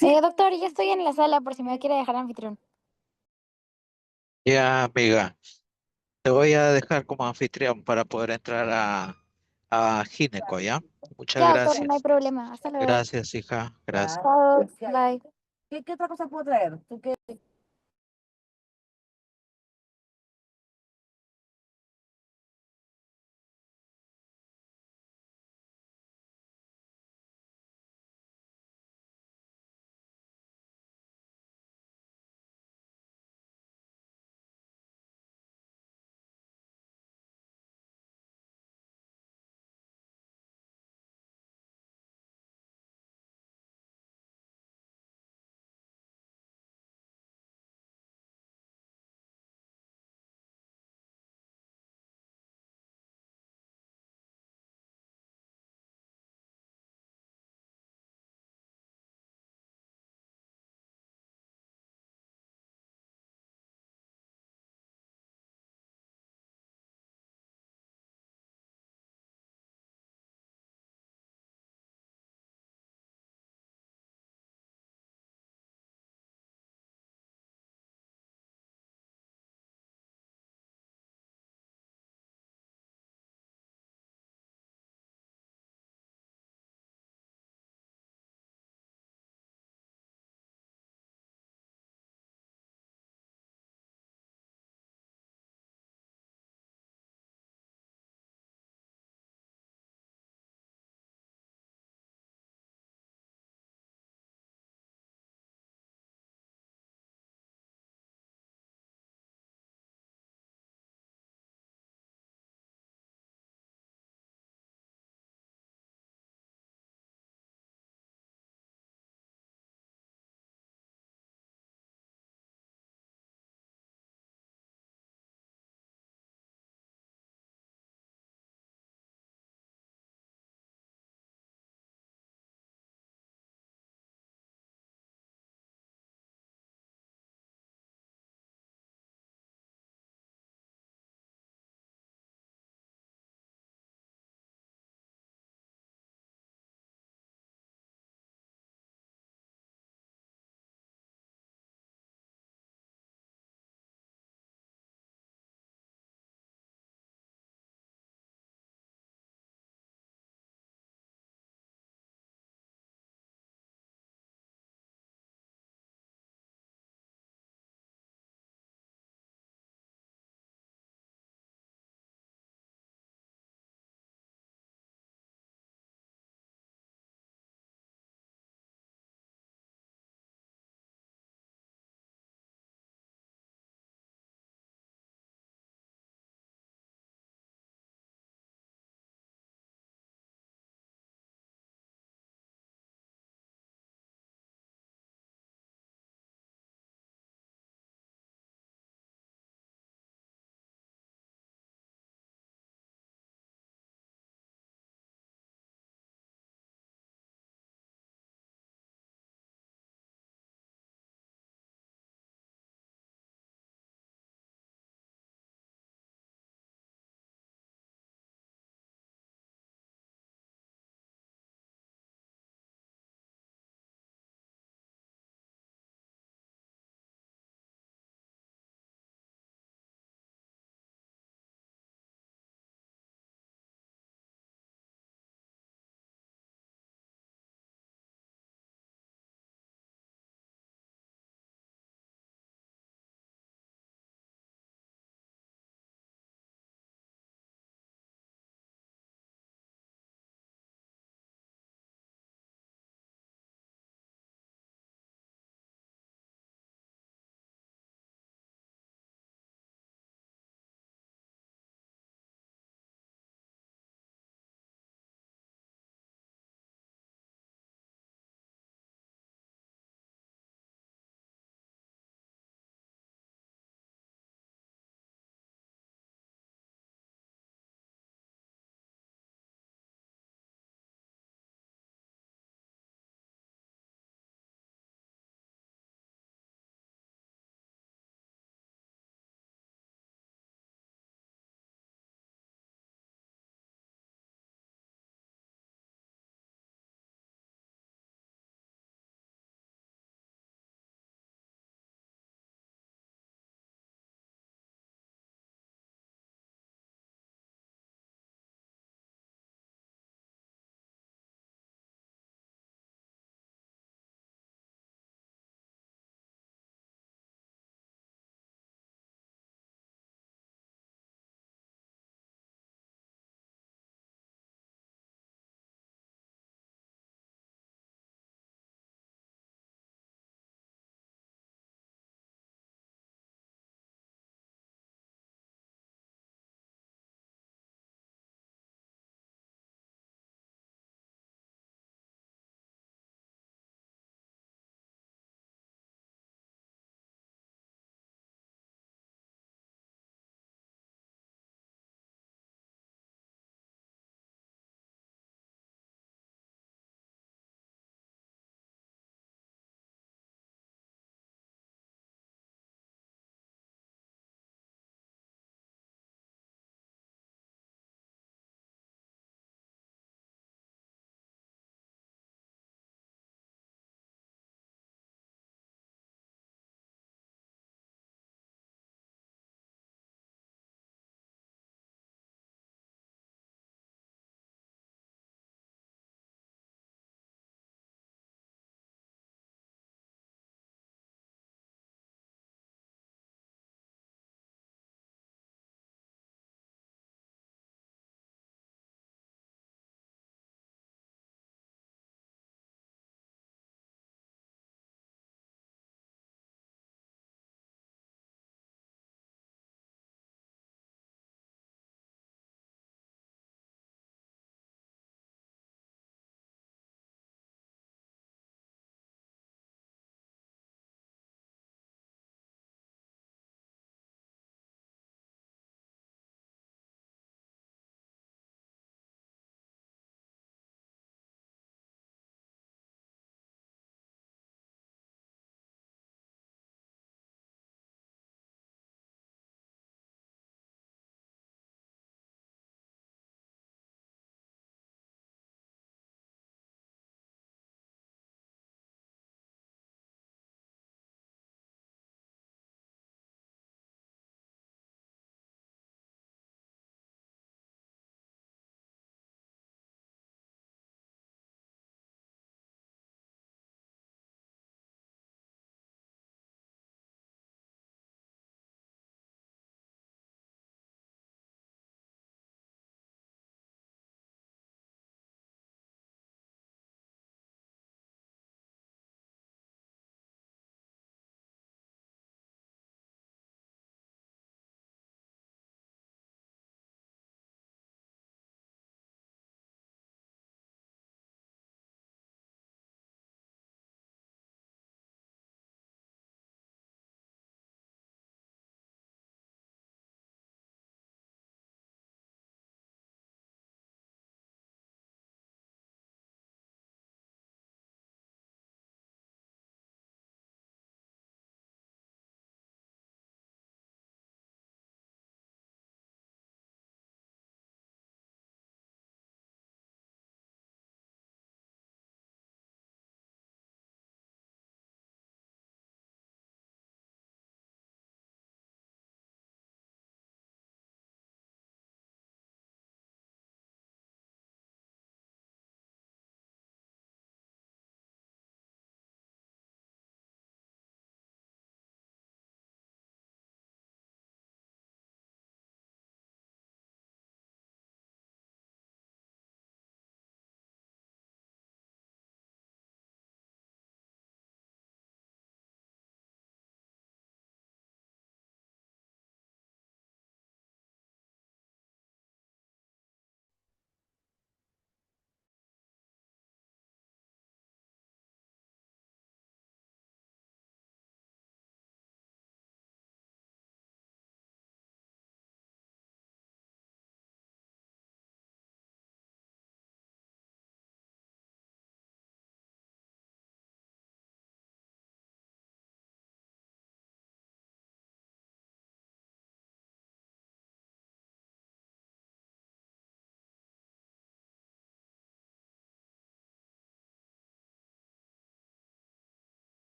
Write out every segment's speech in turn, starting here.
Doctor, ya estoy en la sala por si me quiere dejar anfitrión. Ya, amiga, te voy a dejar como anfitrión para poder entrar a Gineco, ¿ya? Muchas Ya, doctor, no hay gracias. problema. Hasta luego. Gracias, hija. Gracias. Chao, bye. ¿Qué otra cosa puedo traer? ¿Tú qué?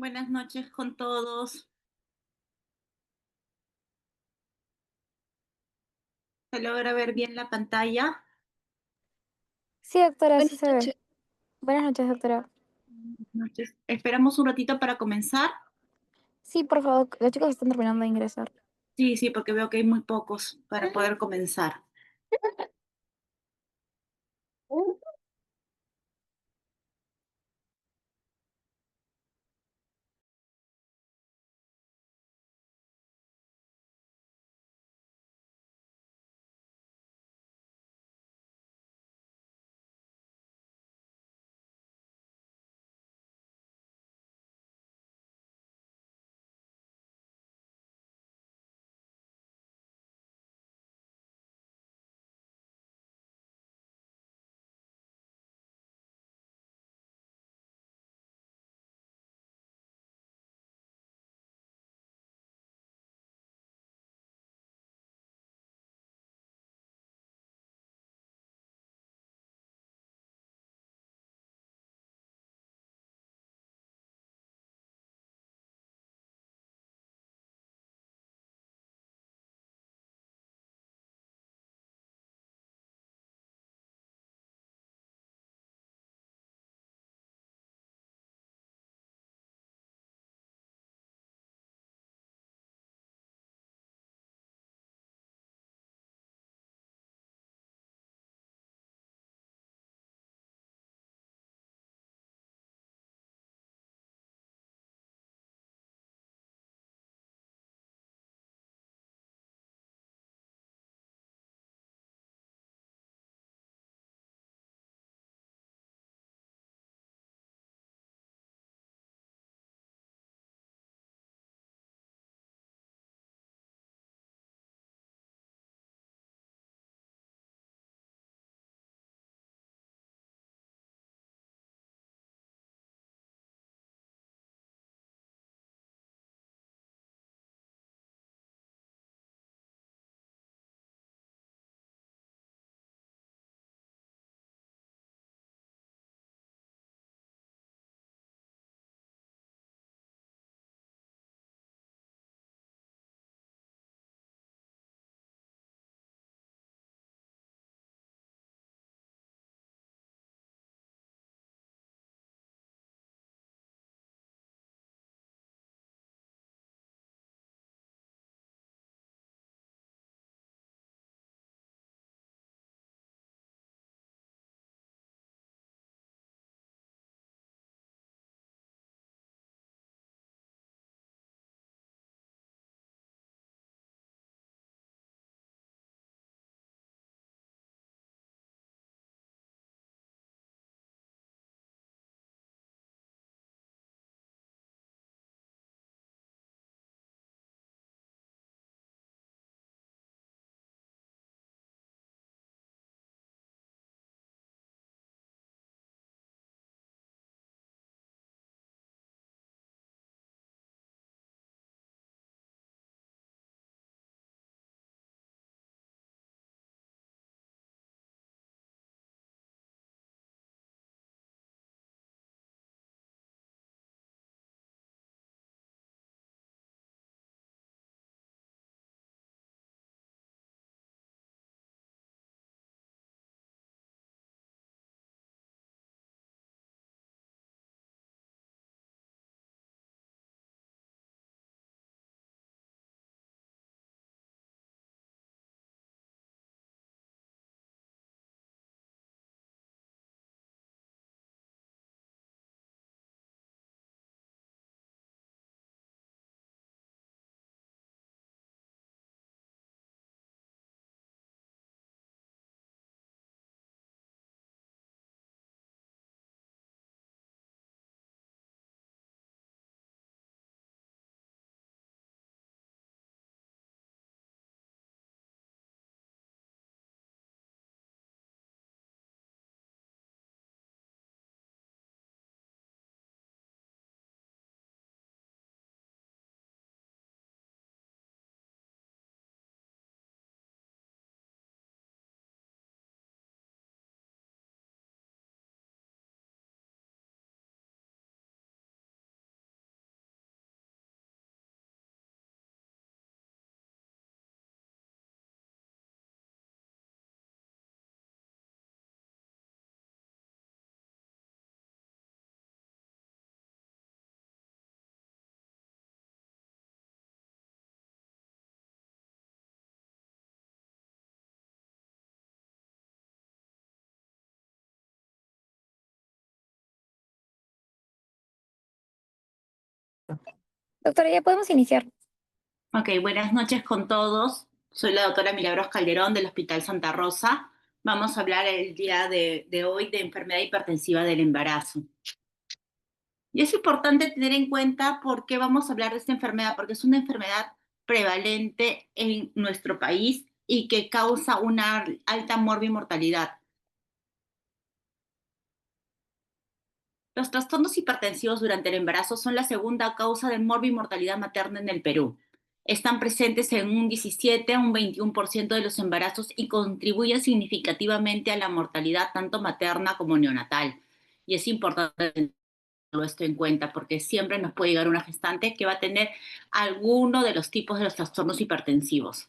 Buenas noches con todos. ¿Se logra ver bien la pantalla? Sí, doctora, sí Buenas se ve. noches. Buenas noches, doctora. Buenas noches. Esperamos un ratito para comenzar. Sí, por favor, los chicos están terminando de ingresar. Sí, sí, porque veo que hay muy pocos para poder comenzar. Doctora, ya podemos iniciar. Ok, buenas noches con todos. Soy la doctora Milagros Calderón del Hospital Santa Rosa. Vamos a hablar el día de hoy de enfermedad hipertensiva del embarazo. Y es importante tener en cuenta por qué vamos a hablar de esta enfermedad, porque es una enfermedad prevalente en nuestro país y que causa una alta morbimortalidad. Los trastornos hipertensivos durante el embarazo son la segunda causa de morbimortalidad materna en el Perú. Están presentes en un 17 a un 21% de los embarazos y contribuyen significativamente a la mortalidad tanto materna como neonatal. Y es importante tenerlo esto en cuenta porque siempre nos puede llegar una gestante que va a tener alguno de los tipos de los trastornos hipertensivos.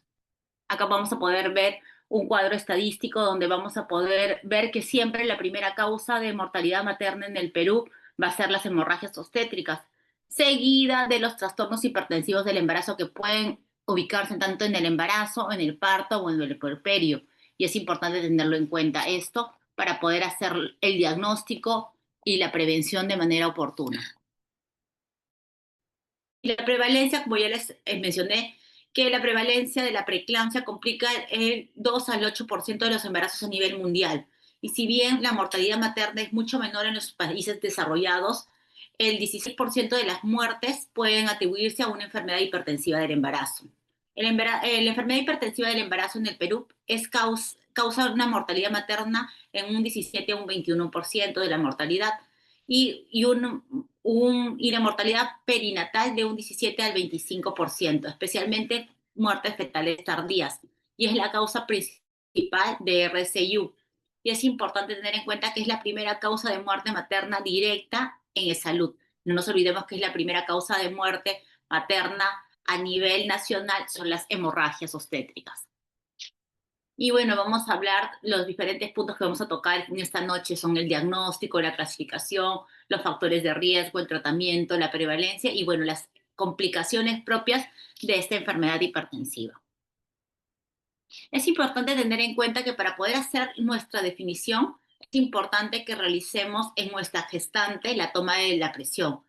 Acá vamos a poder ver un cuadro estadístico donde vamos a poder ver que siempre la primera causa de mortalidad materna en el Perú va a ser las hemorragias obstétricas, seguida de los trastornos hipertensivos del embarazo que pueden ubicarse tanto en el embarazo, en el parto o en el puerperio. Y es importante tenerlo en cuenta esto para poder hacer el diagnóstico y la prevención de manera oportuna. Y la prevalencia, como ya les mencioné, que la prevalencia de la preeclampsia complica el 2 al 8% de los embarazos a nivel mundial. Y si bien la mortalidad materna es mucho menor en los países desarrollados, el 16% de las muertes pueden atribuirse a una enfermedad hipertensiva del embarazo. La enfermedad hipertensiva del embarazo en el Perú causa una mortalidad materna en un 17 a un 21% de la mortalidad y la mortalidad perinatal de un 17 al 25%, especialmente muertes fetales tardías, y es la causa principal de RCU. Y es importante tener en cuenta que es la primera causa de muerte materna directa en salud. No nos olvidemos que es la primera causa de muerte materna a nivel nacional, son las hemorragias obstétricas. Y bueno, vamos a hablar, los diferentes puntos que vamos a tocar en esta noche son el diagnóstico, la clasificación, los factores de riesgo, el tratamiento, la prevalencia y bueno, las complicaciones propias de esta enfermedad hipertensiva. Es importante tener en cuenta que para poder hacer nuestra definición, es importante que realicemos en nuestra gestante la toma de la presión.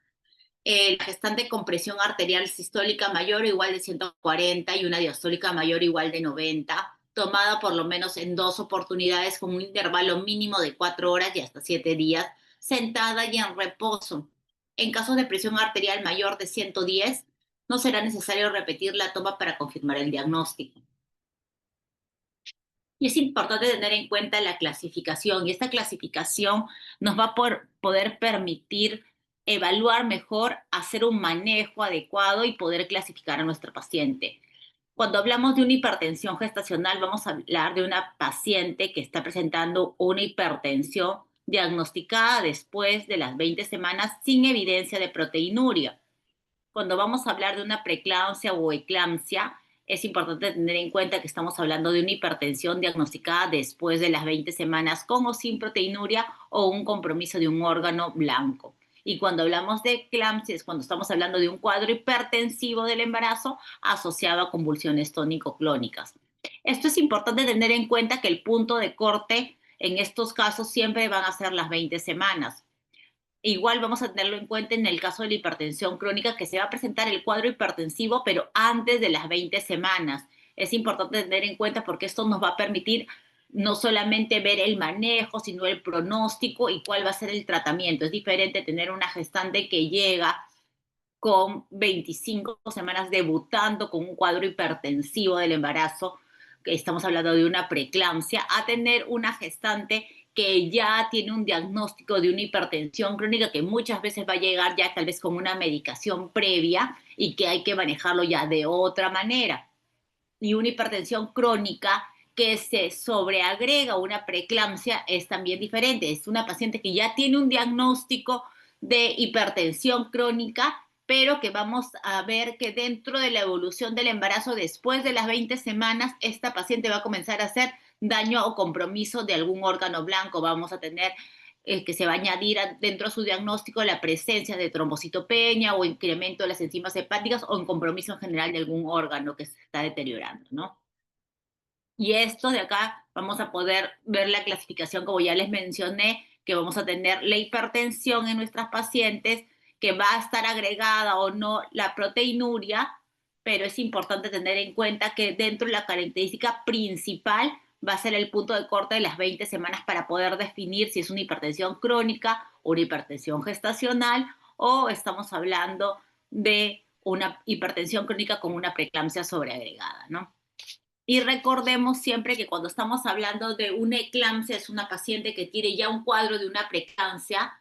La gestante con presión arterial sistólica mayor o igual de 140 y una diastólica mayor o igual de 90, tomada por lo menos en 2 oportunidades con un intervalo mínimo de 4 horas y hasta 7 días, sentada y en reposo. En casos de presión arterial mayor de 110, no será necesario repetir la toma para confirmar el diagnóstico. Y es importante tener en cuenta la clasificación, y esta clasificación nos va a poder permitir evaluar mejor, hacer un manejo adecuado y poder clasificar a nuestro paciente. Cuando hablamos de una hipertensión gestacional, vamos a hablar de una paciente que está presentando una hipertensión diagnosticada después de las 20 semanas sin evidencia de proteinuria. Cuando vamos a hablar de una preeclampsia o eclampsia, es importante tener en cuenta que estamos hablando de una hipertensión diagnosticada después de las 20 semanas con o sin proteinuria o un compromiso de un órgano blanco. Y cuando hablamos de eclampsia es cuando estamos hablando de un cuadro hipertensivo del embarazo asociado a convulsiones tónico-clónicas. Esto es importante tener en cuenta que el punto de corte en estos casos siempre van a ser las 20 semanas. Igual vamos a tenerlo en cuenta en el caso de la hipertensión crónica, que se va a presentar el cuadro hipertensivo, pero antes de las 20 semanas. Es importante tener en cuenta porque esto nos va a permitir no solamente ver el manejo, sino el pronóstico y cuál va a ser el tratamiento. Es diferente tener una gestante que llega con 25 semanas debutando con un cuadro hipertensivo del embarazo, que estamos hablando de una preeclampsia, a tener una gestante que ya tiene un diagnóstico de una hipertensión crónica que muchas veces va a llegar ya tal vez con una medicación previa y que hay que manejarlo ya de otra manera. Y una hipertensión crónica que se sobreagrega a una preeclampsia es también diferente. Es una paciente que ya tiene un diagnóstico de hipertensión crónica, pero que vamos a ver que dentro de la evolución del embarazo, después de las 20 semanas, esta paciente va a comenzar a hacer daño o compromiso de algún órgano blanco. Vamos a tener que se va a añadir dentro de su diagnóstico la presencia de trombocitopenia o incremento de las enzimas hepáticas o en compromiso en general de algún órgano que se está deteriorando, ¿no? Y esto de acá vamos a poder ver la clasificación, como ya les mencioné, que vamos a tener la hipertensión en nuestras pacientes, que va a estar agregada o no la proteinuria, pero es importante tener en cuenta que dentro de la característica principal va a ser el punto de corte de las 20 semanas para poder definir si es una hipertensión crónica, una hipertensión gestacional o estamos hablando de una hipertensión crónica con una preeclampsia sobreagregada, ¿no? Y recordemos siempre que cuando estamos hablando de una eclampsia es una paciente que tiene ya un cuadro de una preeclampsia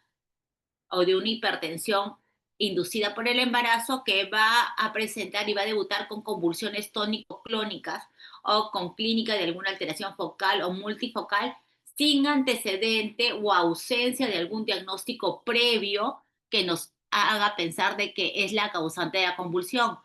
o de una hipertensión inducida por el embarazo que va a presentar y va a debutar con convulsiones tónico-clónicas o con clínica de alguna alteración focal o multifocal sin antecedente o ausencia de algún diagnóstico previo que nos haga pensar de que es la causante de la convulsión.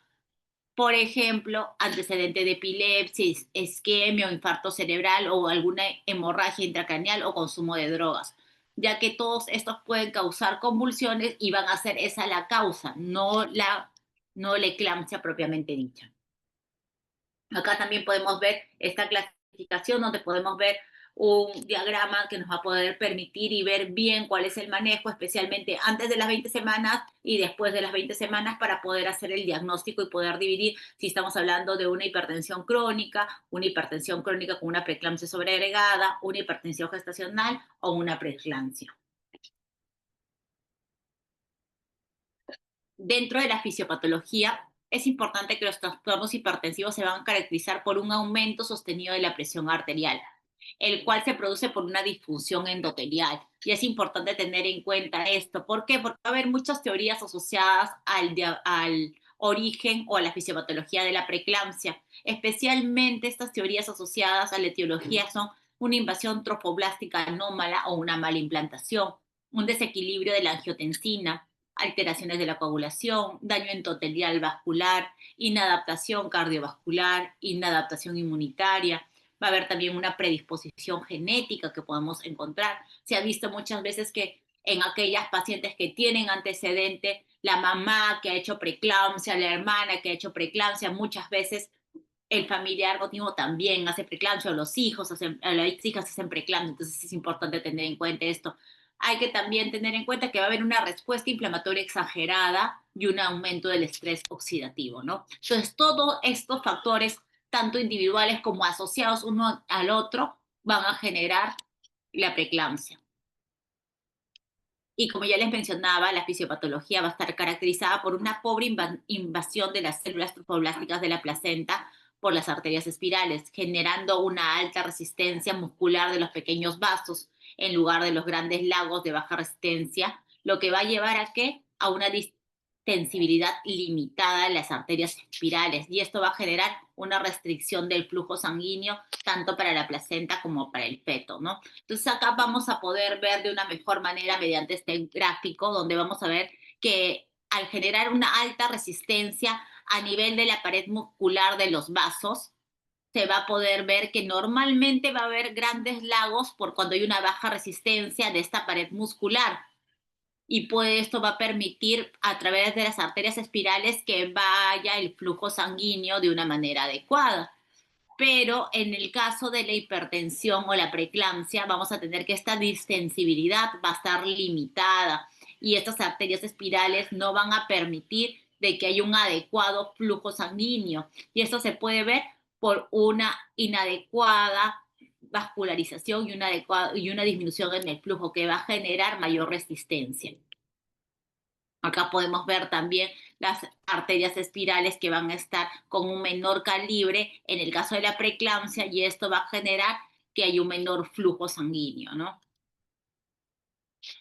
Por ejemplo, antecedente de epilepsia, isquemia o infarto cerebral o alguna hemorragia intracraneal o consumo de drogas, ya que todos estos pueden causar convulsiones y van a ser esa la causa, no la eclampsia propiamente dicha. Acá también podemos ver esta clasificación donde podemos ver un diagrama que nos va a poder permitir y ver bien cuál es el manejo, especialmente antes de las 20 semanas y después de las 20 semanas para poder hacer el diagnóstico y poder dividir si estamos hablando de una hipertensión crónica con una preeclampsia sobreagregada, una hipertensión gestacional o una preeclampsia. Dentro de la fisiopatología, es importante que los trastornos hipertensivos se van a caracterizar por un aumento sostenido de la presión arterial, el cual se produce por una disfunción endotelial. Y es importante tener en cuenta esto. ¿Por qué? Porque va a haber muchas teorías asociadas al origen o a la fisiopatología de la preeclampsia. Especialmente estas teorías asociadas a la etiología son una invasión trofoblástica anómala o una mala implantación, un desequilibrio de la angiotensina, alteraciones de la coagulación, daño endotelial vascular, inadaptación cardiovascular, inadaptación inmunitaria. Va a haber también una predisposición genética que podemos encontrar. Se ha visto muchas veces que en aquellas pacientes que tienen antecedente, la mamá que ha hecho preeclampsia, la hermana que ha hecho preeclampsia, muchas veces el familiar continuo también hace preeclampsia, o las hijas hacen preeclampsia, entonces es importante tener en cuenta esto. Hay que también tener en cuenta que va a haber una respuesta inflamatoria exagerada y un aumento del estrés oxidativo, ¿no? Entonces, todos estos factores, tanto individuales como asociados uno al otro, van a generar la preeclampsia. Y como ya les mencionaba, la fisiopatología va a estar caracterizada por una pobre invasión de las células trofoblásticas de la placenta por las arterias espirales, generando una alta resistencia muscular de los pequeños vasos en lugar de los grandes lagos de baja resistencia, lo que va a llevar a ¿qué? A una distensibilidad limitada de las arterias espirales, y esto va a generar una restricción del flujo sanguíneo tanto para la placenta como para el feto, ¿no? Entonces acá vamos a poder ver de una mejor manera mediante este gráfico donde vamos a ver que al generar una alta resistencia a nivel de la pared muscular de los vasos, se va a poder ver que normalmente va a haber grandes lagos por cuando hay una baja resistencia de esta pared muscular. Y pues esto va a permitir a través de las arterias espirales que vaya el flujo sanguíneo de una manera adecuada. Pero en el caso de la hipertensión o la preeclampsia vamos a tener que esta distensibilidad va a estar limitada y estas arterias espirales no van a permitir de que haya un adecuado flujo sanguíneo. Y esto se puede ver por una inadecuada vascularización y una disminución en el flujo que va a generar mayor resistencia. Acá podemos ver también las arterias espirales que van a estar con un menor calibre en el caso de la preeclampsia, y esto va a generar que haya un menor flujo sanguíneo, ¿no?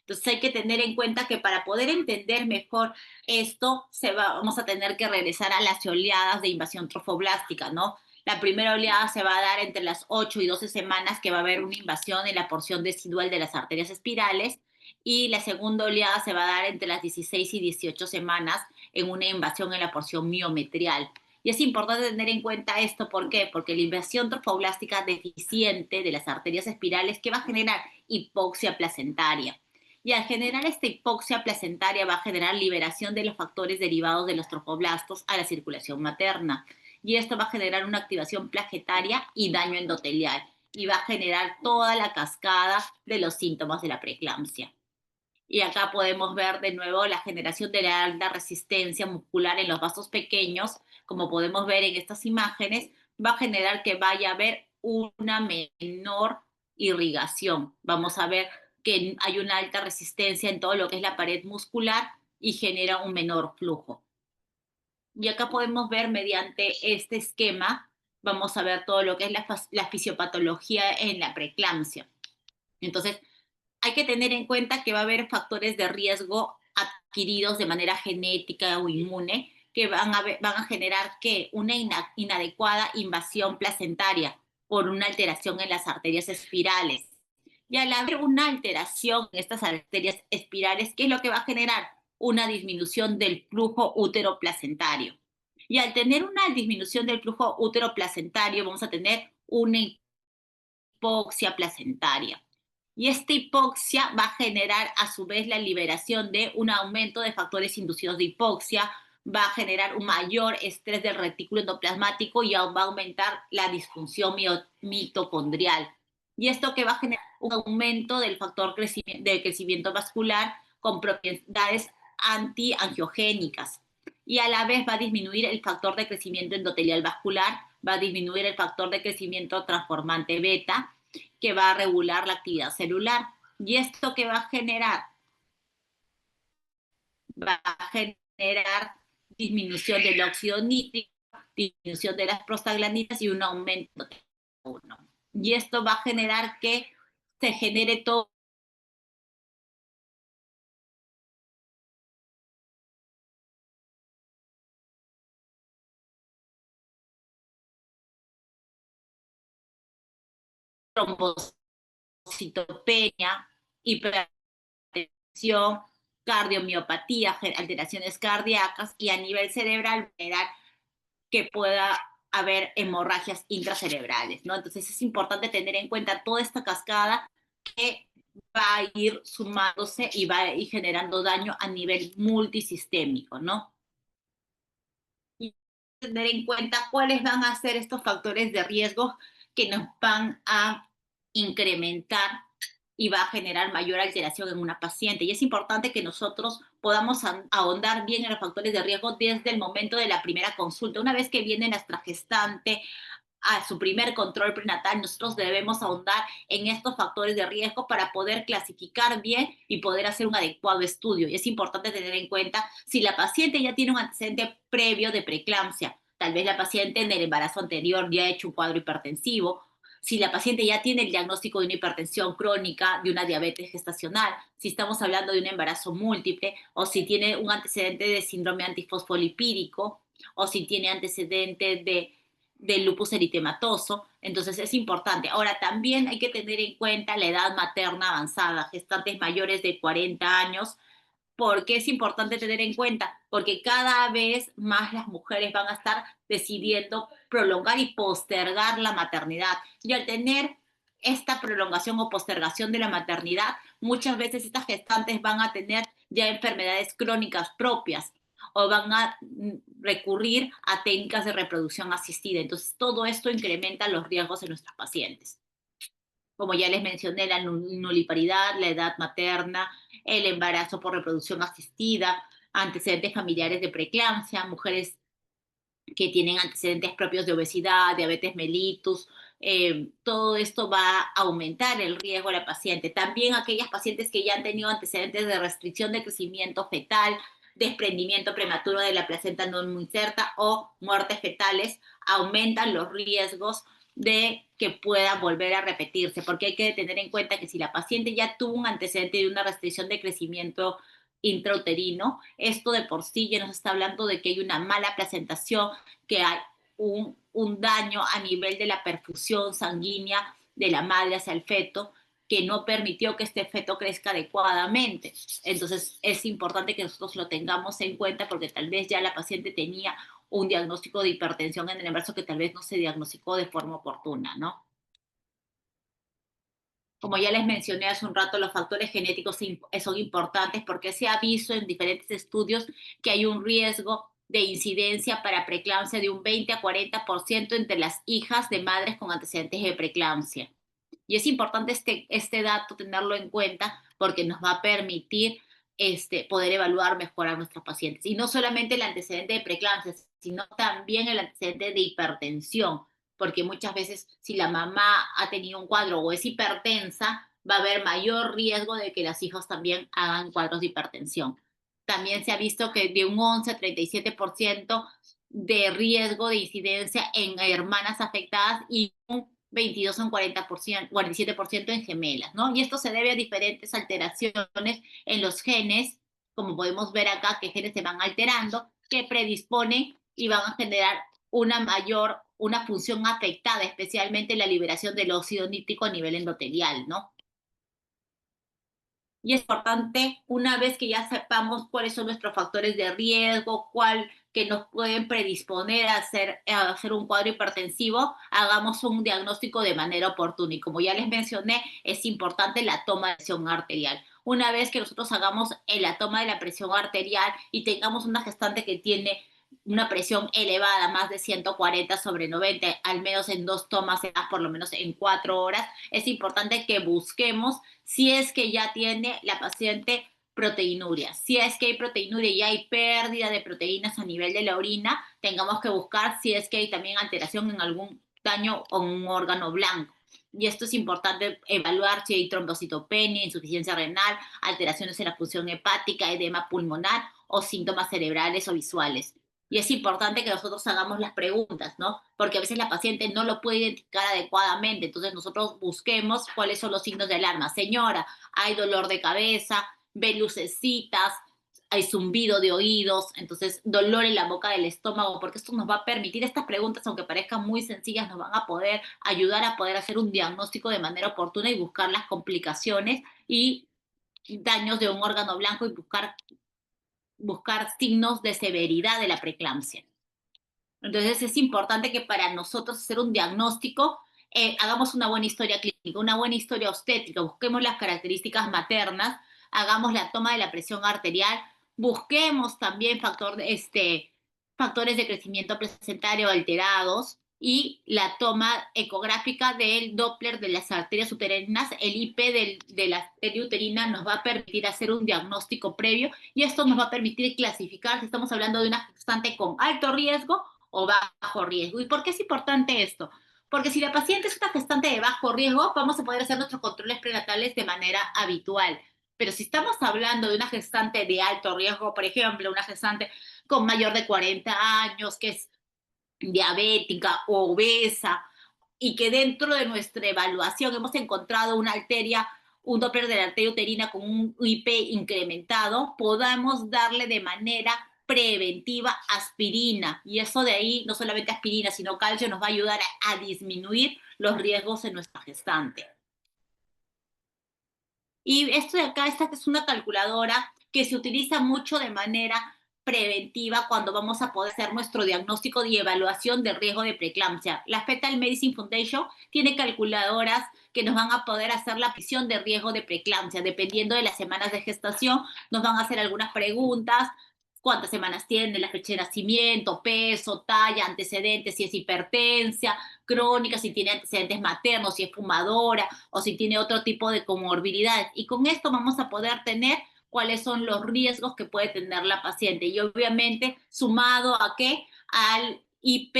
Entonces hay que tener en cuenta que para poder entender mejor esto, vamos a tener que regresar a las oleadas de invasión trofoblástica, ¿no? La primera oleada se va a dar entre las 8 y 12 semanas, que va a haber una invasión en la porción residual de las arterias espirales, y la segunda oleada se va a dar entre las 16 y 18 semanas en una invasión en la porción miometrial. Y es importante tener en cuenta esto, ¿por qué? Porque la invasión trofoblástica deficiente de las arterias espirales, ¿qué va a generar? Hipoxia placentaria. Y al generar esta hipoxia placentaria va a generar liberación de los factores derivados de los trofoblastos a la circulación materna. Y esto va a generar una activación plaquetaria y daño endotelial. Y va a generar toda la cascada de los síntomas de la preeclampsia. Y acá podemos ver de nuevo la generación de la alta resistencia muscular en los vasos pequeños, como podemos ver en estas imágenes, va a generar que vaya a haber una menor irrigación. Vamos a ver que hay una alta resistencia en todo lo que es la pared muscular y genera un menor flujo. Y acá podemos ver mediante este esquema, vamos a ver todo lo que es la fisiopatología en la preeclampsia. Entonces, hay que tener en cuenta que va a haber factores de riesgo adquiridos de manera genética o inmune que van a generar que una inadecuada invasión placentaria por una alteración en las arterias espirales. Y al haber una alteración en estas arterias espirales, ¿qué es lo que va a generar? Una disminución del flujo útero-placentario. Y al tener una disminución del flujo útero-placentario, vamos a tener una hipoxia placentaria. Y esta hipoxia va a generar a su vez la liberación de un aumento de factores inducidos de hipoxia, va a generar un mayor estrés del retículo endoplasmático y va a aumentar la disfunción mitocondrial. Y esto que va a generar un aumento del factor de crecimiento vascular con propiedades antiangiogénicas. Y a la vez va a disminuir el factor de crecimiento endotelial vascular, va a disminuir el factor de crecimiento transformante beta, que va a regular la actividad celular. ¿Y esto qué va a generar? Va a generar disminución del óxido nítrico, disminución de las prostaglandinas y un aumento de T1. Y esto va a generar que se genere todo trombocitopenia, hipertensión, cardiomiopatía, alteraciones cardíacas y a nivel cerebral generar que pueda haber hemorragias intracerebrales, ¿no? Entonces es importante tener en cuenta toda esta cascada que va a ir sumándose y va a ir generando daño a nivel multisistémico, ¿no? Y tener en cuenta cuáles van a ser estos factores de riesgo que nos van a incrementar y va a generar mayor alteración en una paciente. Y es importante que nosotros podamos ahondar bien en los factores de riesgo desde el momento de la primera consulta. Una vez que viene nuestra gestante a su primer control prenatal, nosotros debemos ahondar en estos factores de riesgo para poder clasificar bien y poder hacer un adecuado estudio. Y es importante tener en cuenta si la paciente ya tiene un antecedente previo de preeclampsia, tal vez la paciente en el embarazo anterior ya ha hecho un cuadro hipertensivo, si la paciente ya tiene el diagnóstico de una hipertensión crónica, de una diabetes gestacional, si estamos hablando de un embarazo múltiple, o si tiene un antecedente de síndrome antifosfolipídico, o si tiene antecedentes de lupus eritematoso. Entonces es importante. Ahora, también hay que tener en cuenta la edad materna avanzada, gestantes mayores de 40 años. ¿Por qué es importante tener en cuenta? Porque cada vez más las mujeres van a estar decidiendo prolongar y postergar la maternidad. Y al tener esta prolongación o postergación de la maternidad, muchas veces estas gestantes van a tener ya enfermedades crónicas propias o van a recurrir a técnicas de reproducción asistida. Entonces, todo esto incrementa los riesgos en nuestros pacientes. Como ya les mencioné, la nuliparidad, la edad materna, el embarazo por reproducción asistida, antecedentes familiares de preeclampsia, mujeres que tienen antecedentes propios de obesidad, diabetes mellitus, todo esto va a aumentar el riesgo de la paciente. También aquellas pacientes que ya han tenido antecedentes de restricción de crecimiento fetal, desprendimiento prematuro de la placenta no inserta o muertes fetales, aumentan los riesgos de que pueda volver a repetirse, porque hay que tener en cuenta que si la paciente ya tuvo un antecedente de una restricción de crecimiento intrauterino, esto de por sí ya nos está hablando de que hay una mala placentación, que hay un daño a nivel de la perfusión sanguínea de la madre hacia el feto, que no permitió que este feto crezca adecuadamente. Entonces es importante que nosotros lo tengamos en cuenta porque tal vez ya la paciente tenía un diagnóstico de hipertensión en el embarazo que tal vez no se diagnosticó de forma oportuna, ¿no? Como ya les mencioné hace un rato, los factores genéticos son importantes porque se ha visto en diferentes estudios que hay un riesgo de incidencia para preeclampsia de un 20 a 40% entre las hijas de madres con antecedentes de preeclampsia. Y es importante este dato tenerlo en cuenta porque nos va a permitir poder evaluar mejor a nuestros pacientes. Y no solamente el antecedente de preeclampsia, sino también el antecedente de hipertensión, porque muchas veces si la mamá ha tenido un cuadro o es hipertensa, va a haber mayor riesgo de que los hijos también hagan cuadros de hipertensión. También se ha visto que de un 11 a 37% de riesgo de incidencia en hermanas afectadas y un 22 a un 40%, 47% en gemelas, ¿no? Y esto se debe a diferentes alteraciones en los genes, como podemos ver acá, que genes se van alterando, que predisponen y van a generar una función afectada, especialmente la liberación del óxido nítrico a nivel endotelial, ¿no? Y es importante, una vez que ya sepamos cuáles son nuestros factores de riesgo, que nos pueden predisponer a hacer un cuadro hipertensivo, hagamos un diagnóstico de manera oportuna. Y como ya les mencioné, es importante la toma de presión arterial. Una vez que nosotros hagamos la toma de la presión arterial y tengamos una gestante que tiene una presión elevada, más de 140/90, al menos en 2 tomas, por lo menos en 4 horas, es importante que busquemos si es que ya tiene la paciente proteinuria. Si es que hay proteinuria y hay pérdida de proteínas a nivel de la orina, tengamos que buscar si es que hay también alteración en algún daño o un órgano blanco. Y esto es importante evaluar si hay trombocitopenia, insuficiencia renal, alteraciones en la función hepática, edema pulmonar o síntomas cerebrales o visuales. Y es importante que nosotros hagamos las preguntas, ¿no? Porque a veces la paciente no lo puede identificar adecuadamente. Entonces nosotros busquemos cuáles son los signos de alarma. Señora, hay dolor de cabeza, ve lucecitas, hay zumbido de oídos, entonces dolor en la boca del estómago, porque esto nos va a permitir, estas preguntas, aunque parezcan muy sencillas, nos van a poder ayudar a poder hacer un diagnóstico de manera oportuna y buscar las complicaciones y daños de un órgano blanco y buscar signos de severidad de la preeclampsia. Entonces es importante que para nosotros hacer un diagnóstico hagamos una buena historia clínica, una buena historia obstétrica, busquemos las características maternas, hagamos la toma de la presión arterial, busquemos también factores de crecimiento placentario alterados y la toma ecográfica del Doppler de las arterias uterinas. El IP de la arteria uterina nos va a permitir hacer un diagnóstico previo y esto nos va a permitir clasificar si estamos hablando de una gestante con alto riesgo o bajo riesgo. ¿Y por qué es importante esto? Porque si la paciente es una gestante de bajo riesgo, vamos a poder hacer nuestros controles prenatales de manera habitual. Pero si estamos hablando de una gestante de alto riesgo, por ejemplo, una gestante con mayor de 40 años, que es diabética o obesa, y que dentro de nuestra evaluación hemos encontrado un Doppler de la arteria uterina con un IP incrementado, podamos darle de manera preventiva aspirina. Y eso de ahí, no solamente aspirina, sino calcio, nos va a ayudar a disminuir los riesgos en nuestra gestante. Y esto de acá, esta es una calculadora que se utiliza mucho de manera preventiva cuando vamos a poder hacer nuestro diagnóstico y evaluación de riesgo de preeclampsia. La Fetal Medicine Foundation tiene calculadoras que nos van a poder hacer la previsión de riesgo de preeclampsia. Dependiendo de las semanas de gestación, nos van a hacer algunas preguntas. ¿Cuántas semanas tiene? La fecha de nacimiento, peso, talla, antecedentes, si es hipertensa crónica, si tiene antecedentes maternos, si es fumadora o si tiene otro tipo de comorbilidades. Y con esto vamos a poder tener cuáles son los riesgos que puede tener la paciente. Y obviamente, sumado a qué? Al IP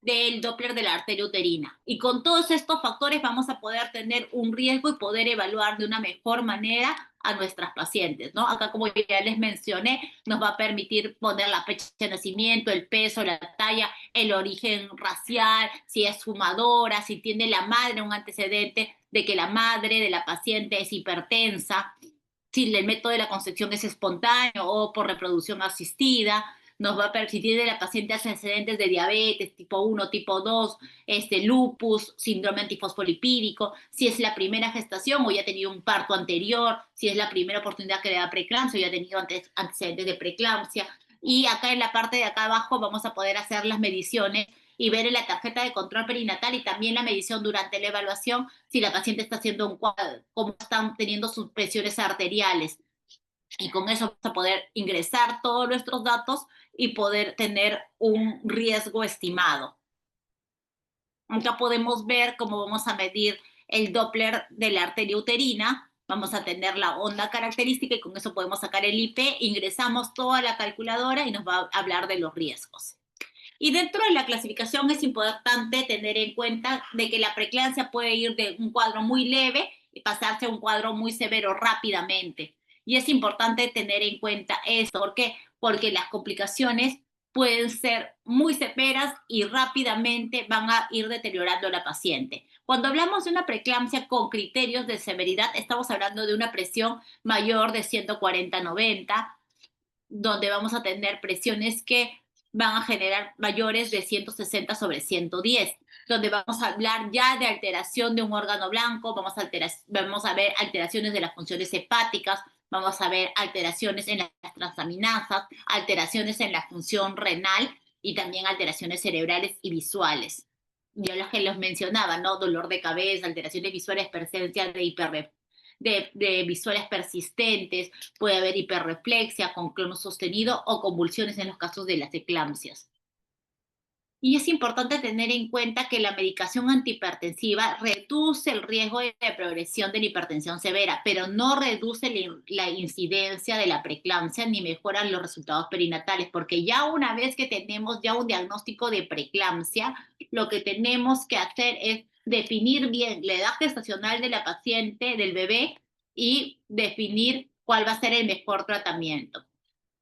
del Doppler de la arteria uterina. Y con todos estos factores vamos a poder tener un riesgo y poder evaluar de una mejor manera a nuestras pacientes, ¿no? Acá, como ya les mencioné, nos va a permitir poner la fecha de nacimiento, el peso, la talla, el origen racial, si es fumadora, si tiene la madre un antecedente de que la madre de la paciente es hipertensa, si el método de la concepción es espontáneo o por reproducción asistida. Nos va a permitir de la paciente antecedentes de diabetes tipo 1, tipo 2, lupus, síndrome antifosfolipídico, si es la primera gestación o ya ha tenido un parto anterior, si es la primera oportunidad que le da preeclampsia o ya ha tenido antecedentes de preeclampsia. Y acá en la parte de acá abajo vamos a poder hacer las mediciones y ver en la tarjeta de control perinatal y también la medición durante la evaluación si la paciente está haciendo un cuadro, cómo están teniendo sus presiones arteriales. Y con eso vamos a poder ingresar todos nuestros datos y poder tener un riesgo estimado. Acá podemos ver cómo vamos a medir el Doppler de la arteria uterina vamos a tener la onda característica y con eso podemos sacar el IP, ingresamos toda la calculadora y nos va a hablar de los riesgos. Y dentro de la clasificación es importante tener en cuenta de que la preeclampsia puede ir de un cuadro muy leve y pasarse a un cuadro muy severo rápidamente. Y es importante tener en cuenta esto. ¿Por qué? Porque las complicaciones pueden ser muy severas y rápidamente van a ir deteriorando a la paciente. Cuando hablamos de una preeclampsia con criterios de severidad, estamos hablando de una presión mayor de 140-90, donde vamos a tener presiones que van a generar mayores de 160/110, donde vamos a hablar ya de alteración de un órgano blanco, vamos a ver alteraciones de las funciones hepáticas, vamos a ver alteraciones en las transaminasas, alteraciones en la función renal y también alteraciones cerebrales y visuales. Yo los que los mencionaba, ¿no? Dolor de cabeza, alteraciones visuales, presencia de visuales persistentes, puede haber hiperreflexia con clono sostenido o convulsiones en los casos de las eclampsias. Y es importante tener en cuenta que la medicación antihipertensiva reduce el riesgo de progresión de la hipertensión severa, pero no reduce la incidencia de la preeclampsia ni mejora los resultados perinatales, porque ya una vez que tenemos ya un diagnóstico de preeclampsia, lo que tenemos que hacer es definir bien la edad gestacional de la paciente, del bebé, y definir cuál va a ser el mejor tratamiento.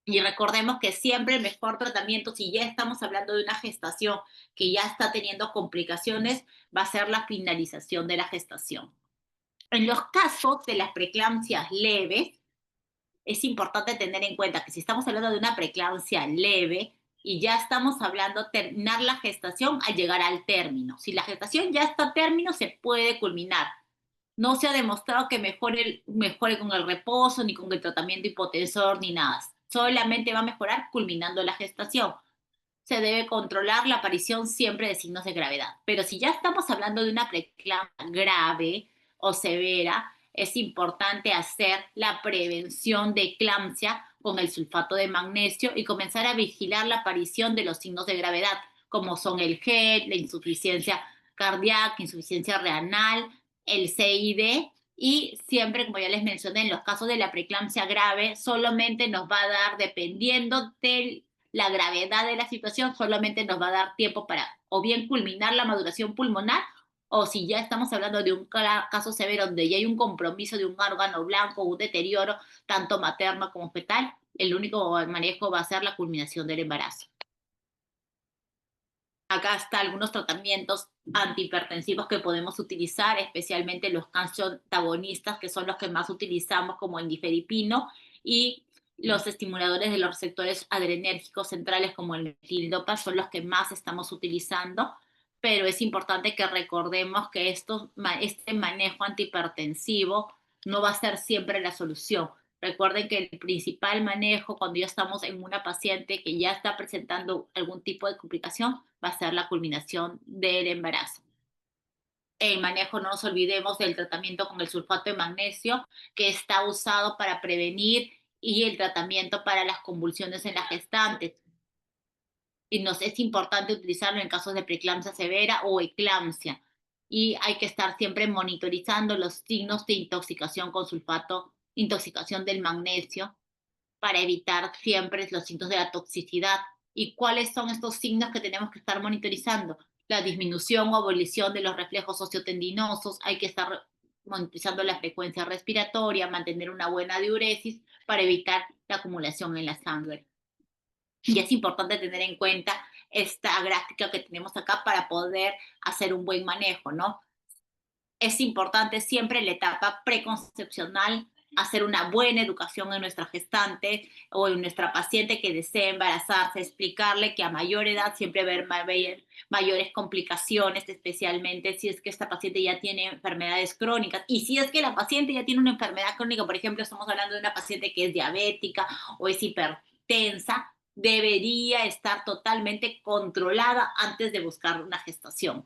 Y recordemos que siempre el mejor tratamiento, si ya estamos hablando de una gestación que ya está teniendo complicaciones, va a ser la finalización de la gestación. En los casos de las preeclampsias leves, es importante tener en cuenta que si estamos hablando de una preeclampsia leve y ya estamos hablando de terminar la gestación al llegar al término. Si la gestación ya está a término, se puede culminar. No se ha demostrado que mejore con el reposo, ni con el tratamiento hipotensor, ni nada. Solamente va a mejorar culminando la gestación. Se debe controlar la aparición siempre de signos de gravedad. Pero si ya estamos hablando de una preeclampsia grave o severa, es importante hacer la prevención de eclampsia con el sulfato de magnesio y comenzar a vigilar la aparición de los signos de gravedad, como son el GET, la insuficiencia cardíaca, insuficiencia renal, el CID, y siempre, como ya les mencioné, en los casos de la preeclampsia grave, solamente nos va a dar, dependiendo de la gravedad de la situación, solamente nos va a dar tiempo para o bien culminar la maduración pulmonar, o si ya estamos hablando de un caso severo donde ya hay un compromiso de un órgano blanco, un deterioro tanto materno como fetal, el único manejo va a ser la culminación del embarazo. Acá están algunos tratamientos antihipertensivos que podemos utilizar, especialmente los cangioantagonistas, que son los que más utilizamos, como el difedipino, y los estimuladores de los receptores adrenérgicos centrales, como el metildopa, son los que más estamos utilizando, pero es importante que recordemos que este manejo antihipertensivo no va a ser siempre la solución. Recuerden que el principal manejo cuando ya estamos en una paciente que ya está presentando algún tipo de complicación va a ser la culminación del embarazo. El manejo, no nos olvidemos del tratamiento con el sulfato de magnesio, que está usado para prevenir, y el tratamiento para las convulsiones en las gestantes. Y es importante utilizarlo en casos de preeclampsia severa o eclampsia. Y hay que estar siempre monitorizando los signos de intoxicación con sulfato, intoxicación del magnesio, para evitar siempre los signos de la toxicidad. ¿Y cuáles son estos signos que tenemos que estar monitorizando? La disminución o abolición de los reflejos osteotendinosos, hay que estar monitorizando la frecuencia respiratoria, mantener una buena diuresis para evitar la acumulación en la sangre. Y es importante tener en cuenta esta gráfica que tenemos acá para poder hacer un buen manejo, ¿no? Es importante siempre en la etapa preconcepcional hacer una buena educación en nuestra gestante o en nuestra paciente que desee embarazarse, explicarle que a mayor edad siempre va a haber mayores complicaciones, especialmente si es que esta paciente ya tiene enfermedades crónicas. Y si es que la paciente ya tiene una enfermedad crónica, por ejemplo, estamos hablando de una paciente que es diabética o es hipertensa, debería estar totalmente controlada antes de buscar una gestación.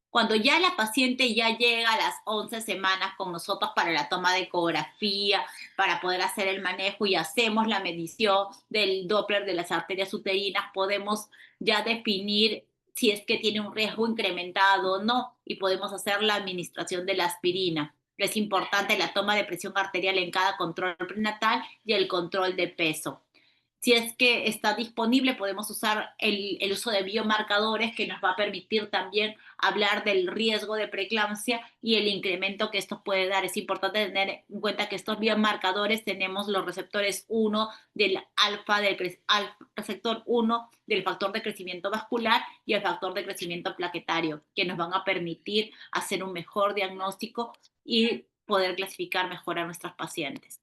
Cuando ya la paciente ya llega a las 11 semanas con nosotros para la toma de ecografía, para poder hacer el manejo y hacemos la medición del Doppler de las arterias uterinas, podemos ya definir si es que tiene un riesgo incrementado o no, y podemos hacer la administración de la aspirina. Es importante la toma de presión arterial en cada control prenatal y el control de peso. Si es que está disponible, podemos usar el uso de biomarcadores que nos va a permitir también hablar del riesgo de preeclampsia y el incremento que esto puede dar. Es importante tener en cuenta que estos biomarcadores tenemos los receptores 1 del receptor 1 del factor de crecimiento vascular y el factor de crecimiento plaquetario, que nos van a permitir hacer un mejor diagnóstico y poder clasificar mejor a nuestros pacientes.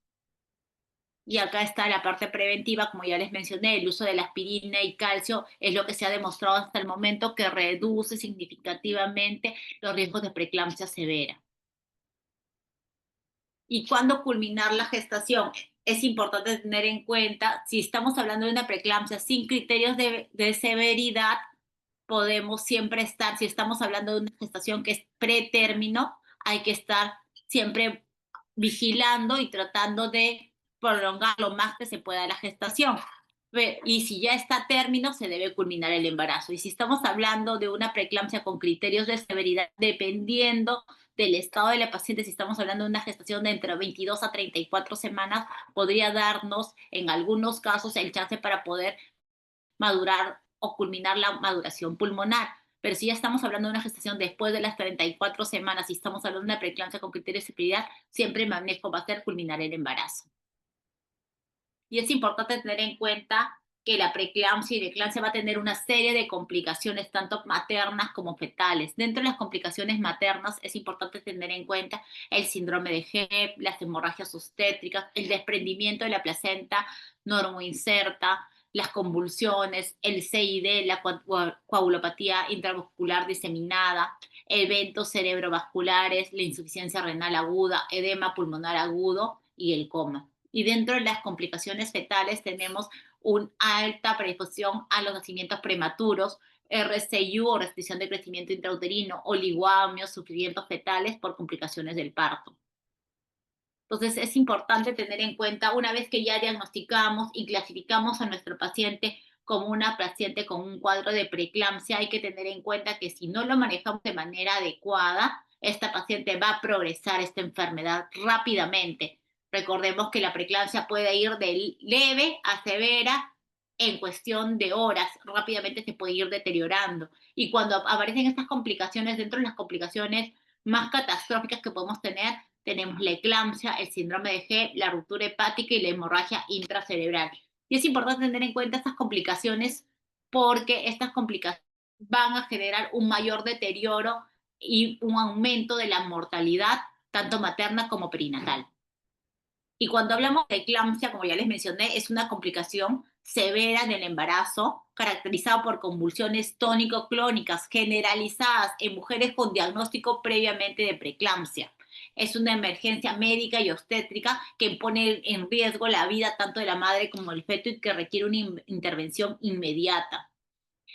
Y acá está la parte preventiva, como ya les mencioné, el uso de la aspirina y calcio es lo que se ha demostrado hasta el momento que reduce significativamente los riesgos de preeclampsia severa. ¿Y cuándo culminar la gestación? Es importante tener en cuenta, si estamos hablando de una preeclampsia sin criterios de severidad, podemos siempre estar, si estamos hablando de una gestación que es pretérmino, hay que estar siempre vigilando y tratando de prolongar lo más que se pueda la gestación. Y si ya está a término, se debe culminar el embarazo. Y si estamos hablando de una preeclampsia con criterios de severidad, dependiendo del estado de la paciente, si estamos hablando de una gestación de entre 22 a 34 semanas, podría darnos en algunos casos el chance para poder madurar o culminar la maduración pulmonar. Pero si ya estamos hablando de una gestación después de las 34 semanas y estamos hablando de una preeclampsia con criterios de severidad, siempre el manejo va a ser culminar el embarazo. Y es importante tener en cuenta que la preeclampsia y la eclampsia va a tener una serie de complicaciones, tanto maternas como fetales. Dentro de las complicaciones maternas es importante tener en cuenta el síndrome de HEP, las hemorragias obstétricas, el desprendimiento de la placenta normoinserta, las convulsiones, el CID, la coagulopatía intravascular diseminada, eventos cerebrovasculares, la insuficiencia renal aguda, edema pulmonar agudo y el coma. Y dentro de las complicaciones fetales tenemos una alta predisposición a los nacimientos prematuros, RCU o restricción de crecimiento intrauterino, oligoamios, sufrimientos fetales por complicaciones del parto. Entonces es importante tener en cuenta, una vez que ya diagnosticamos y clasificamos a nuestro paciente como una paciente con un cuadro de preeclampsia, hay que tener en cuenta que si no lo manejamos de manera adecuada, esta paciente va a progresar esta enfermedad rápidamente. Recordemos que la preeclampsia puede ir de leve a severa en cuestión de horas, rápidamente se puede ir deteriorando. Y cuando aparecen estas complicaciones, dentro de las complicaciones más catastróficas que podemos tener, tenemos la eclampsia, el síndrome de HEP, la ruptura hepática y la hemorragia intracerebral. Y es importante tener en cuenta estas complicaciones porque estas complicaciones van a generar un mayor deterioro y un aumento de la mortalidad, tanto materna como perinatal. Y cuando hablamos de eclampsia, como ya les mencioné, es una complicación severa del embarazo, caracterizada por convulsiones tónico-clónicas generalizadas en mujeres con diagnóstico previamente de preeclampsia. Es una emergencia médica y obstétrica que pone en riesgo la vida tanto de la madre como del feto y que requiere una intervención inmediata.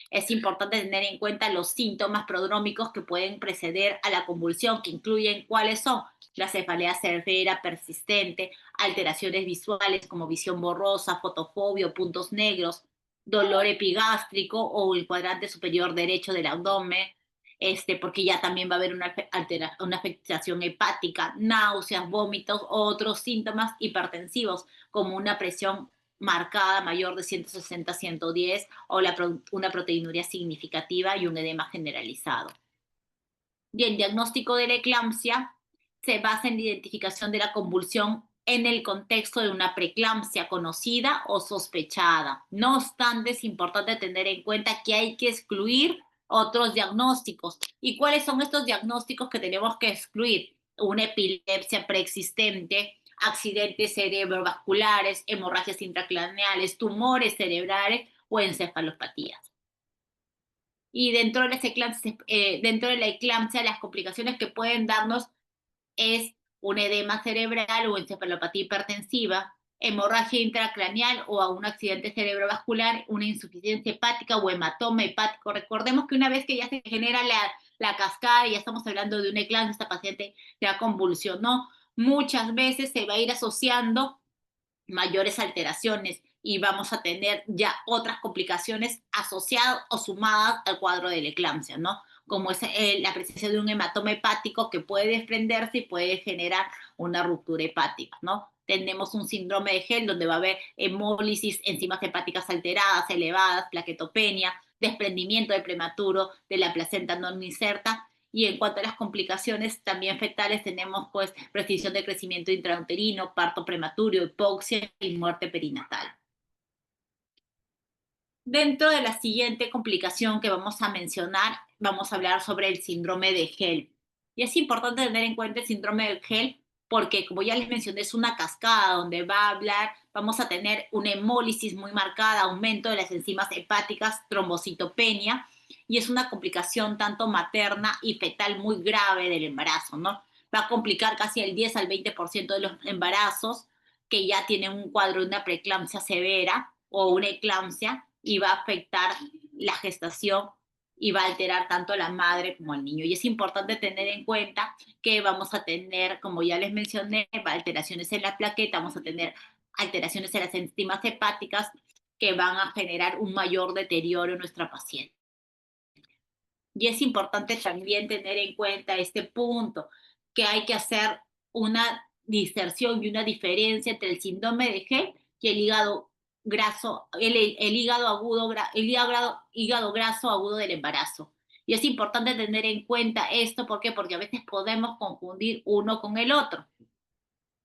Es importante tener en cuenta los síntomas prodrómicos que pueden preceder a la convulsión, que incluyen cuáles son la cefalea severa persistente, alteraciones visuales como visión borrosa, fotofobia o puntos negros, dolor epigástrico o el cuadrante superior derecho del abdomen, porque ya también va a haber una afectación hepática, náuseas, vómitos o otros síntomas hipertensivos como una presión marcada mayor de 160-110 o una proteinuria significativa y un edema generalizado. Y el diagnóstico de la eclampsia se basa en la identificación de la convulsión en el contexto de una preeclampsia conocida o sospechada. No obstante, es importante tener en cuenta que hay que excluir otros diagnósticos. ¿Y cuáles son estos diagnósticos que tenemos que excluir? Una epilepsia preexistente, accidentes cerebrovasculares, hemorragias intracraneales, tumores cerebrales o encefalopatías. Y dentro de la eclampsia, las complicaciones que pueden darnos es un edema cerebral o encefalopatía hipertensiva, hemorragia intracraneal o a un accidente cerebrovascular, una insuficiencia hepática o hematoma hepático. Recordemos que una vez que ya se genera la cascada y ya estamos hablando de una eclampsia, esta paciente ya convulsionó, muchas veces se va a ir asociando mayores alteraciones y vamos a tener ya otras complicaciones asociadas o sumadas al cuadro de la eclampsia, ¿no? como es la presencia de un hematoma hepático que puede desprenderse y puede generar una ruptura hepática, ¿no? Tenemos un síndrome de Hell donde va a haber hemólisis, enzimas hepáticas alteradas, elevadas, plaquetopenia, desprendimiento de prematuro de la placenta no inserta. Y en cuanto a las complicaciones también fetales, tenemos pues restricción de crecimiento intrauterino, parto prematuro, hipoxia y muerte perinatal. Dentro de la siguiente complicación que vamos a mencionar, vamos a hablar sobre el síndrome de Hell. Y es importante tener en cuenta el síndrome de Hell porque, como ya les mencioné, es una cascada donde vamos a tener una hemólisis muy marcada, aumento de las enzimas hepáticas, trombocitopenia, y es una complicación tanto materna y fetal muy grave del embarazo, ¿no? Va a complicar casi el 10 al 20% de los embarazos que ya tienen un cuadro de una preeclampsia severa o una eclampsia, y va a afectar la gestación y va a alterar tanto a la madre como al niño. Y es importante tener en cuenta que vamos a tener, como ya les mencioné, alteraciones en la plaqueta, vamos a tener alteraciones en las enzimas hepáticas que van a generar un mayor deterioro en nuestra paciente. Y es importante también tener en cuenta este punto, que hay que hacer una diserción y una diferencia entre el síndrome de Hell y el hígado graso, el hígado graso agudo del embarazo. Y es importante tener en cuenta esto, ¿por qué? Porque a veces podemos confundir uno con el otro.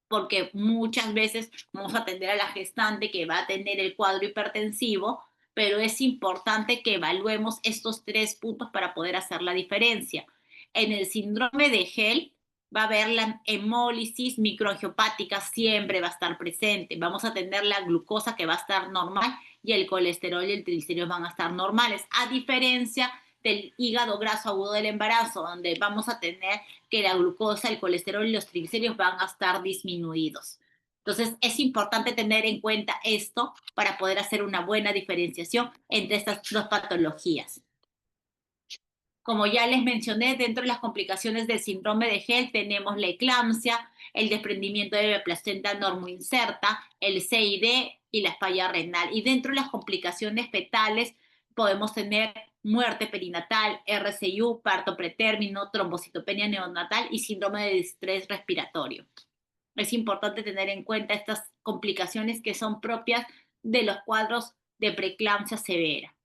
Porque muchas veces vamos a atender a la gestante que va a tener el cuadro hipertensivo, pero es importante que evaluemos estos 3 puntos para poder hacer la diferencia. En el síndrome de Hell va a haber la hemólisis microangiopática, siempre va a estar presente. Vamos a tener la glucosa que va a estar normal y el colesterol y el triglicéridos van a estar normales, a diferencia del hígado graso agudo del embarazo, donde vamos a tener que la glucosa, el colesterol y los triglicéridos van a estar disminuidos. Entonces, es importante tener en cuenta esto para poder hacer una buena diferenciación entre estas dos patologías. Como ya les mencioné, dentro de las complicaciones del síndrome de Hell tenemos la eclampsia, el desprendimiento de la placenta normoinserta, el CID y la falla renal. Y dentro de las complicaciones fetales podemos tener muerte perinatal, RCIU, parto pretérmino, trombocitopenia neonatal y síndrome de distrés respiratorio. Es importante tener en cuenta estas complicaciones que son propias de los cuadros de preeclampsia severa.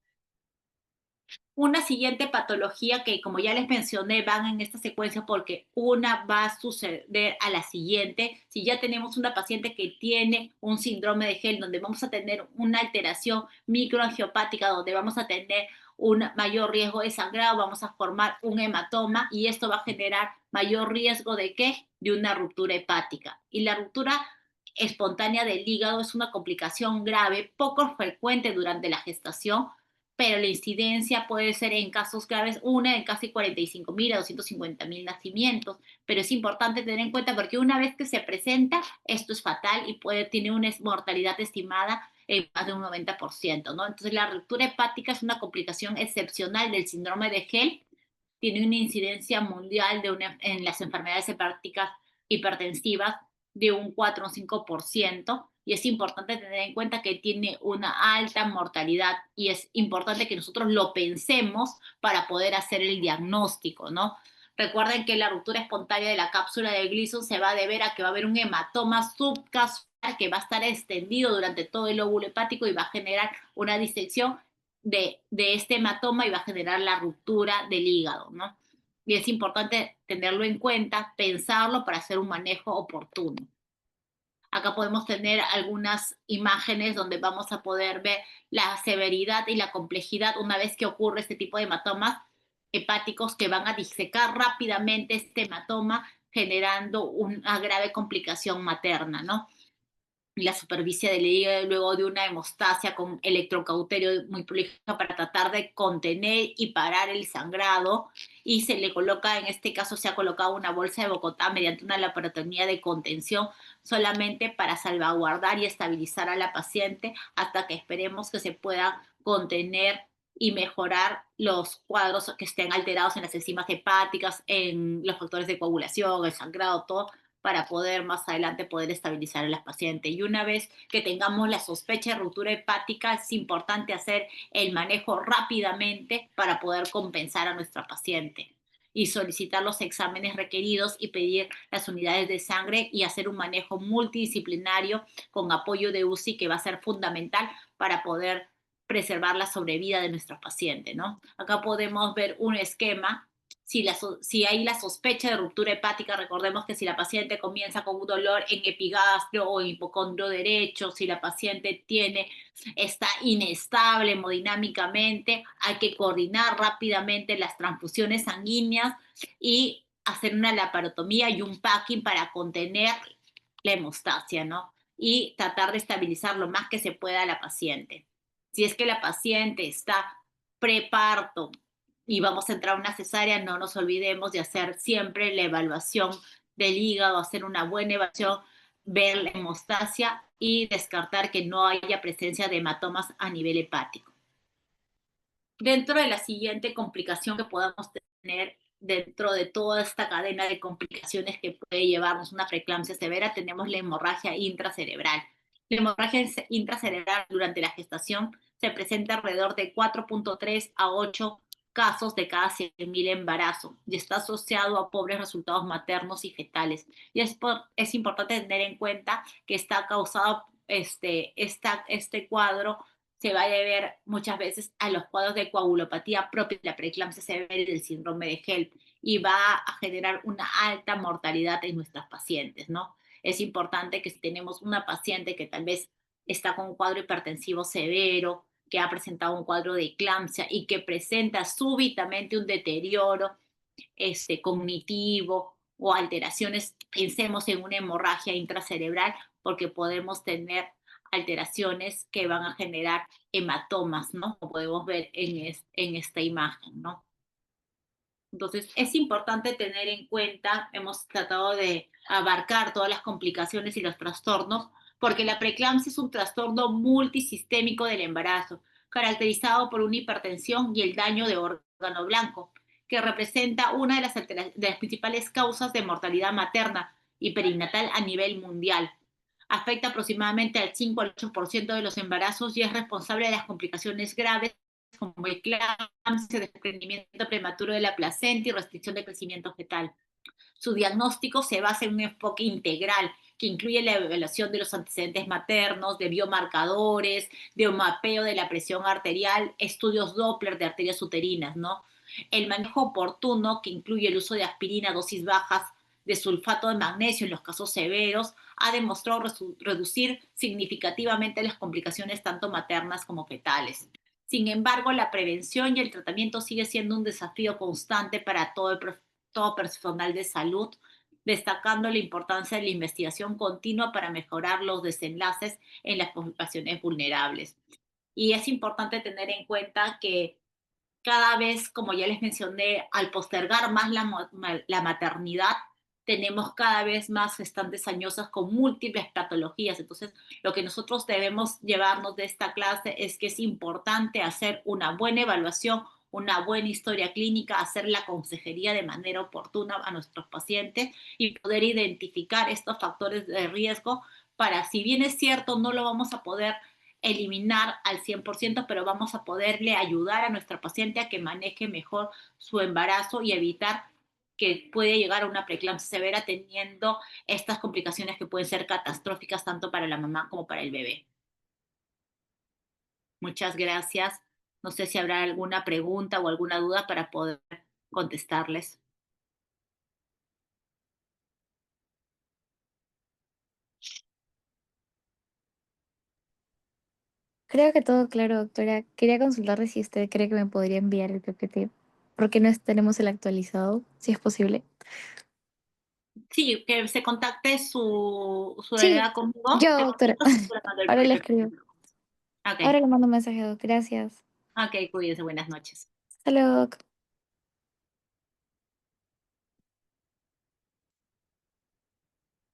Una siguiente patología que, como ya les mencioné, van en esta secuencia porque una va a suceder a la siguiente. Si ya tenemos una paciente que tiene un síndrome de Hell, donde vamos a tener una alteración microangiopática, donde vamos a tener un mayor riesgo de sangrado, vamos a formar un hematoma y esto va a generar mayor riesgo de ¿qué? De una ruptura hepática. Y la ruptura espontánea del hígado es una complicación grave, poco frecuente durante la gestación, pero la incidencia puede ser en casos graves, una en casi 45.000 a 250.000 nacimientos, pero es importante tener en cuenta porque una vez que se presenta, esto es fatal y tiene una mortalidad estimada en más de un 90%, ¿no? Entonces la ruptura hepática es una complicación excepcional del síndrome de Hell, tiene una incidencia mundial en las enfermedades hepáticas hipertensivas de un 4 o un 5%, y es importante tener en cuenta que tiene una alta mortalidad y es importante que nosotros lo pensemos para poder hacer el diagnóstico, ¿no? Recuerden que la ruptura espontánea de la cápsula de Gleason se va a deber a que va a haber un hematoma subcapsular que va a estar extendido durante todo el óvulo hepático y va a generar una disección de este hematoma y va a generar la ruptura del hígado, ¿no? Y es importante tenerlo en cuenta, pensarlo para hacer un manejo oportuno. Acá podemos tener algunas imágenes donde vamos a poder ver la severidad y la complejidad una vez que ocurre este tipo de hematomas hepáticos que van a disecar rápidamente este hematoma generando una grave complicación materna, ¿no? La superficie del hígado luego de una hemostasia con electrocauterio muy prolija para tratar de contener y parar el sangrado, y se le coloca, en este caso se ha colocado una bolsa de Bogotá mediante una laparotomía de contención solamente para salvaguardar y estabilizar a la paciente hasta que esperemos que se pueda contener y mejorar los cuadros que estén alterados en las enzimas hepáticas, en los factores de coagulación, el sangrado, todo, para poder más adelante poder estabilizar a las pacientes. Y una vez que tengamos la sospecha de ruptura hepática, es importante hacer el manejo rápidamente para poder compensar a nuestra paciente y solicitar los exámenes requeridos y pedir las unidades de sangre y hacer un manejo multidisciplinario con apoyo de UCI, que va a ser fundamental para poder preservar la sobrevida de nuestra paciente, ¿no? Acá podemos ver un esquema. Si hay la sospecha de ruptura hepática, recordemos que si la paciente comienza con un dolor en epigastrio o hipocondrio derecho, si la paciente está inestable hemodinámicamente, hay que coordinar rápidamente las transfusiones sanguíneas y hacer una laparotomía y un packing para contener la hemostasia, ¿no? Y tratar de estabilizar lo más que se pueda a la paciente. Si es que la paciente está preparto y vamos a entrar a una cesárea, no nos olvidemos de hacer siempre la evaluación del hígado, hacer una buena evaluación, ver la hemostasia y descartar que no haya presencia de hematomas a nivel hepático. Dentro de la siguiente complicación que podamos tener dentro de toda esta cadena de complicaciones que puede llevarnos una preeclampsia severa, tenemos la hemorragia intracerebral. La hemorragia intracerebral durante la gestación se presenta alrededor de 4.3 a 8 casos de cada 100.000 embarazos y está asociado a pobres resultados maternos y fetales. Y es importante tener en cuenta que está causado este cuadro se va a deber muchas veces a los cuadros de coagulopatía propia de la preeclampsia severa y del síndrome de HELLP, y va a generar una alta mortalidad en nuestras pacientes, ¿no? Es importante que si tenemos una paciente que tal vez está con un cuadro hipertensivo severo, que ha presentado un cuadro de eclampsia y que presenta súbitamente un deterioro cognitivo o alteraciones, pensemos en una hemorragia intracerebral, porque podemos tener alteraciones que van a generar hematomas, ¿no? Como podemos ver en esta imagen, ¿no? Entonces, es importante tener en cuenta, hemos tratado de abarcar todas las complicaciones y los trastornos, porque la preeclampsia es un trastorno multisistémico del embarazo, caracterizado por una hipertensión y el daño de órgano blanco, que representa una de las principales causas de mortalidad materna y perinatal a nivel mundial. Afecta aproximadamente al 5 al 8% de los embarazos y es responsable de las complicaciones graves como eclampsia, desprendimiento prematuro de la placenta y restricción de crecimiento fetal. Su diagnóstico se basa en un enfoque integral que incluye la evaluación de los antecedentes maternos, de biomarcadores, de un mapeo de la presión arterial, estudios Doppler de arterias uterinas, ¿no? El manejo oportuno, que incluye el uso de aspirina a dosis bajas, de sulfato de magnesio en los casos severos, ha demostrado reducir significativamente las complicaciones tanto maternas como fetales. Sin embargo, la prevención y el tratamiento sigue siendo un desafío constante para todo personal de salud, destacando la importancia de la investigación continua para mejorar los desenlaces en las poblaciones vulnerables. Y es importante tener en cuenta que cada vez, como ya les mencioné, al postergar más la maternidad, tenemos cada vez más gestantes añosas con múltiples patologías. Entonces, lo que nosotros debemos llevarnos de esta clase es que es importante hacer una buena evaluación, una buena historia clínica, hacer la consejería de manera oportuna a nuestros pacientes y poder identificar estos factores de riesgo para, si bien es cierto, no lo vamos a poder eliminar al 100%, pero vamos a poderle ayudar a nuestra paciente a que maneje mejor su embarazo y evitar que puede llegar a una preeclampsia severa teniendo estas complicaciones que pueden ser catastróficas tanto para la mamá como para el bebé. Muchas gracias. No sé si habrá alguna pregunta o alguna duda para poder contestarles. Creo que todo claro, doctora. Quería consultarle si usted cree que me podría enviar el PPT, porque no tenemos el actualizado, si es posible. Sí, que se contacte su Sí, delegada conmigo. yo, doctora. Ahora le escribo. Ok, Ahora le mando un mensaje, doc. Gracias. ok, cuídense, buenas noches. Hasta luego, doc.